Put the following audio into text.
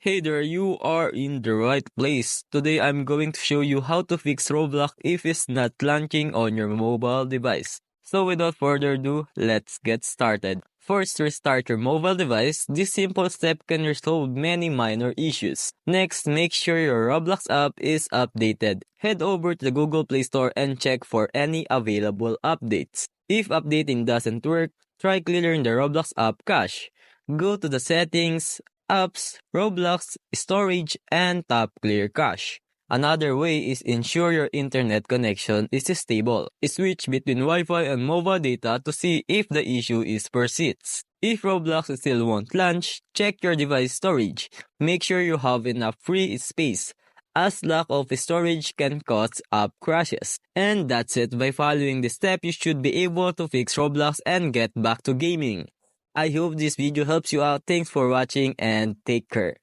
Hey there, you are in the right place. Today I'm going to show you how to fix Roblox if it's not launching on your mobile device. So without further ado, let's get started. First, restart your mobile device. This simple step can resolve many minor issues. Next, make sure your Roblox app is updated. Head over to the Google Play Store and check for any available updates. If updating doesn't work, try clearing the Roblox app cache. Go to the settings, apps, Roblox, storage, and tap clear cache. Another way is ensure your internet connection is stable. Switch between Wi-Fi and mobile data to see if the issue is persists. If Roblox still won't launch, check your device storage. Make sure you have enough free space, as lack of storage can cause app crashes. And that's it. By following this step, you should be able to fix Roblox and get back to gaming. I hope this video helps you out. Thanks for watching and take care.